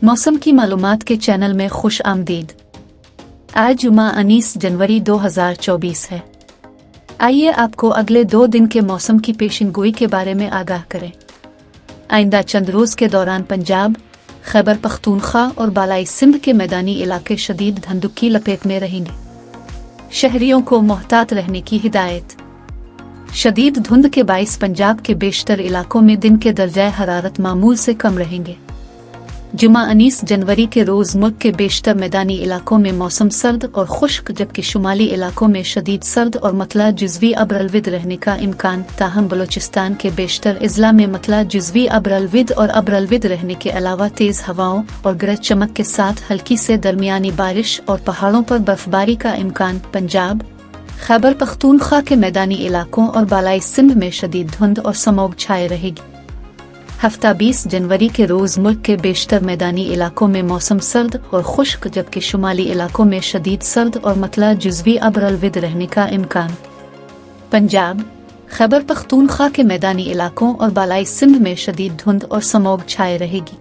मौसम की मालूमात के चैनल में खुश आमदीद। आज जुमा 19 जनवरी 2024 है। आइए आपको अगले 2 दिन के मौसम की पेशिनगोई के बारे में आगाह करें। आइंदा चंद रोज़ के दौरान पंजाब, खैबर पख्तूनख्वा और बालाई सिंध के मैदानी इलाके शदीद धुंध की लपेट में रहेंगे। शहरियों को मोहतात रहने की हिदायत। शदीद धुंध के बाइस पंजाब के बेशतर इलाकों में दिन के दर्जा हरारत मामूल से कम रहेंगे। जुमा 19 जनवरी के रोज़ मुल्क के बेशतर मैदानी इलाकों में मौसम सर्द और खुश्क, जबकि शुमाली इलाकों में शदीद सर्द और मतला जुज़वी अब्रलविद रहने का इम्कान। ताहम बलोचिस्तान के बेशतर अजला में मतला जुज़वी अब्रलविद और अब्रलविद रहने के अलावा तेज़ हवाओं और गरज चमक के साथ हल्की से दरमियानी बारिश और पहाड़ों पर बर्फबारी का इम्कान। पंजाब, खैबर पख्तूनख्वा के मैदानी इलाकों और बालाई सिंध में शदीद धुंध और समोग छाए रहेगी। हफ्ता 20 जनवरी के रोज़ मुल्क के बेशतर मैदानी इलाकों में मौसम सर्द और खुश्क, जबकि शुमाली इलाकों में शदीद सर्द और मतला जुज़वी अब्रलविद रहने का इम्कान। पंजाब, खैबर पख्तूनख्वा के मैदानी इलाकों और बालाई सिंध में शदीद धुंध और समोग छाए रहेगी।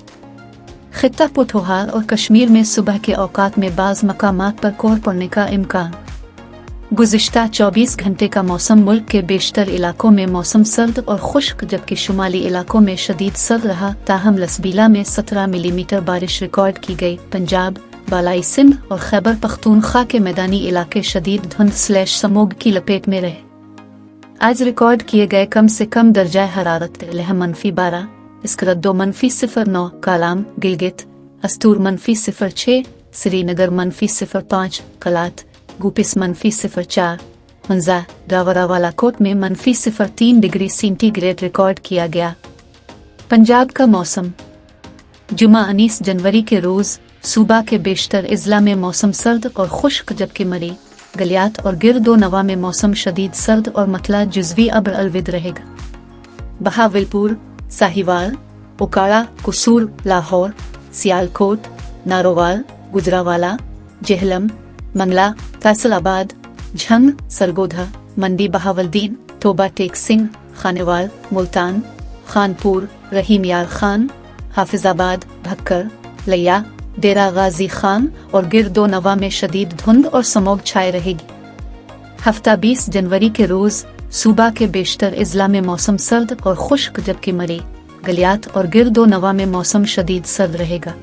खित्ता पुठोहार और कश्मीर में सुबह के औकात में बाज़ मकामात पर कोहर पड़ने का इम्कान। गुज़िश्ता 24 घंटे का मौसम मुल्क के बेशतर इलाकों में मौसम सर्द और खुश्क, जबकि शुमाली इलाकों में शदीद सर्द रहा। ताहम लसबीला में 17 मिलीमीटर बारिश रिकॉर्ड की गई। पंजाब, बालाई सिंध और खैबर पख्तूनख्वा के मैदानी इलाके शदीद धुंध/समोग की लपेट में रहे। आज रिकॉर्ड किए गए कम से कम दर्जा हरारत लेह -12, इसकरदो -0.9, कालाम गिलगित अस्तूर -0.6, श्रीनगर -0.5, कलात गुपिस -0.4, हुंजा रावरावाला कोट में -0.3 डिग्री सेंटीग्रेड रिकॉर्ड किया गया। पंजाब का मौसम। जुमा 19 जनवरी के रोज़ सूबा के बेशतर अजला में मौसम सर्द और खुश्क, जबकि मरी, गलियात और गिरदो नवा में मौसम शदीद सर्द और मतला जुज़वी अब्रलविद रहेगा। बहावलपुर, साहिवाल, उकाड़ा, कसूर, लाहौर, सियालकोट, नारोवाल, गुजरावाला, जेहलम, मंगला, फैसलाबाद, झंग, सरगोधा, मंडी बहावलदीन, तोबा टेक सिंह, खानेवाल, मुल्तान, खानपुर, रहीम यार खान, हाफिजाबाद, भक्कर, लिया, डेरा गाजी खान और गिरदो नवा में शदीद धुंध और समोग छाए रहेगी। हफ्ता 20 जनवरी के रोज़ सूबा के बेशतर अजला में मौसम सर्द और खुश्क, जबकि मरी, गलियात और गिरदो नवा में मौसम शदीद सर्द रहेगा।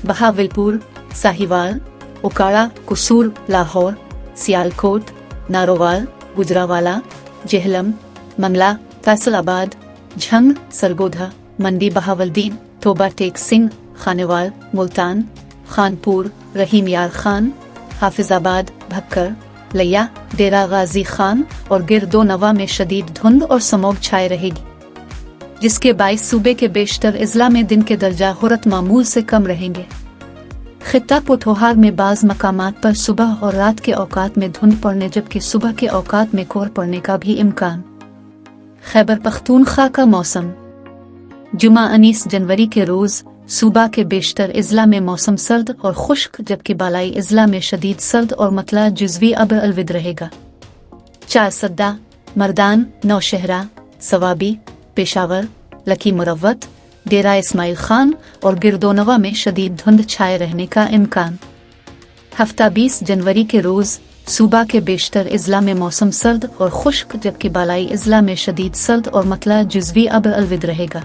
बहावलपुर, साहिवाल, उकाड़ा, कसूर, लाहौर, सियालकोट, नारोवाल, गुजरावाला, जेहलम, मंगला, फैसलाबाद, झंग, सरगोधा, मंडी बहावलदीन, तोबा टेक सिंह, खानेवाल, मुल्तान, खानपुर, रहीम यार खान, हाफिजाबाद, भक्कर, लिया, डेरा गाजी खान और गिरदो नवा में शदीद धुंध और समोग छाए रहेगी, जिसके बाइस सूबे के बेशतर अजला में दिन के दर्जा हुरत मामूल से कम रहेंगे। खित्ता पुठोहार में बाज़ मकामात पर सुबह और रात के औकात में धुंध पड़ने, जबकि सुबह के औकात में कोहर पड़ने का भी इम्कान। खैबर पख्तूनख्वा का मौसम। जुमा 19 जनवरी के रोज़ सूबा के बेशतर अजला में मौसम सर्द और खुश्क, जबकि बालाई अजला में शदीद सर्द और मतला जुज़वी अब्रलविद रहेगा। चारसद्दा, मर्दान, नौशहरा, सवाबी, पेशावर, लकी मुरव्वत, डेरा इस्माइल खान और गिरदोनवा में शदीद धुंध छाए रहने का इम्कान। हफ्ता 20 जनवरी के रोज़ सूबा के बेशतर अजला में मौसम सर्द और खुश्क, जबकि बालाई अजला में शदीद सर्द और मतला जुज़वी अब्रलविद रहेगा।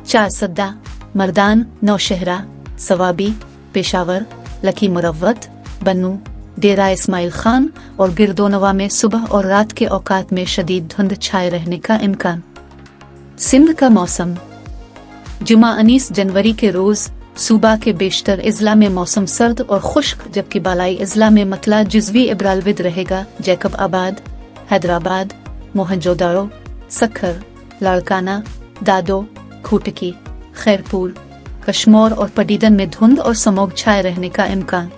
चारसद्दा, मर्दान, नौशहरा, सवाबी, पेशावर, लकी मुरव्वत, बन्नू, डेरा इस्माइल खान और गिरदोनवा में सुबह और रात के औकात में शदीद धुंध छाए रहने का इम्कान। सिंध का मौसम। जुमा 19 जनवरी के रोज़ सूबा के बेशतर अजला में मौसम सर्द और खुश्क, जबकि बालाई अजला में मतला जुज़वी अब्रलविद रहेगा। जैकब आबाद, हैदराबाद, मोहनजोदारो, सखर, लाड़काना, दादो, खूटकी, खैरपुर, कश्मोर और पडीदन में धुंध और समोग छाए रहने का इम्कान।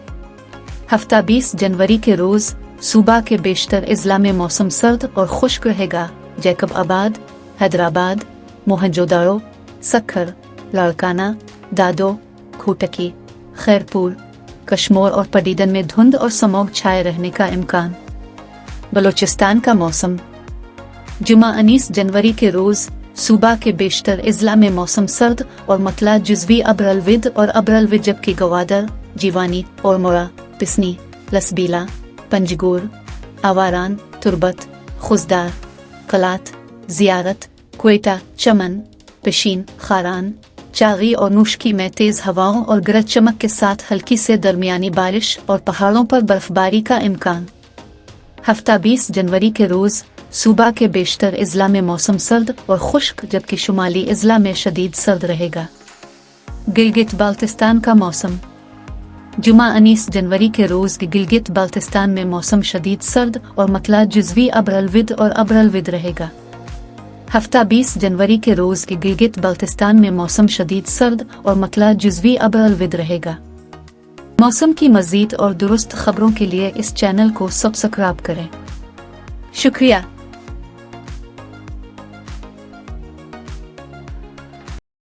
हफ्ता 20 जनवरी के रोज़ सूबा के बेशतर अजला में मौसम सर्द और खुश्क रहेगा। जैकब आबाद, हैदराबाद, मोहनजोदारो, सखर, लाड़काना, दादो, खूटकी, खैरपुर, कश्मोर और पडीदन में धुंध और समोग छाए रहने का इम्कान। बलोचिस्तान का मौसम। जुमा 19 जनवरी के रोज़ صوبہ کے بیشتر اضلاع میں موسم سرد اور مطلع جزوی ابرالود اور ابرالود، جبکہ گوادر، جیوانی، اورمورا، پسنی، لسبیلا، پنجگور، آواران، تربت، خزدار، قلات، زیارت، کوئٹہ، چمن، پشین، خاران، چاغی اور نوشکی میں تیز ہواؤں اور گرج چمک کے ساتھ ہلکی سے درمیانی بارش اور پہاڑوں پر برف باری کا امکان۔ ہفتہ 20 جنوری کے روز صوبہ کے بیشتر اضلاع میں موسم سرد اور خشک، جبکہ شمالی اضلاع میں شدید سرد رہے گا۔ گلگت بلتستان کا موسم۔ جمعہ 19 جنوری کے روز گلگت بلتستان میں موسم شدید سرد اور مطلع جزوی ابرالود اور ابرالود رہے گا۔ ہفتہ 20 جنوری کے روز گلگت بلتستان میں موسم شدید سرد اور مطلع جزوی ابرالود رہے گا۔ موسم کی مزید اور درست خبروں کے لیے اس چینل کو سبسکرائب کریں۔ شکریہ۔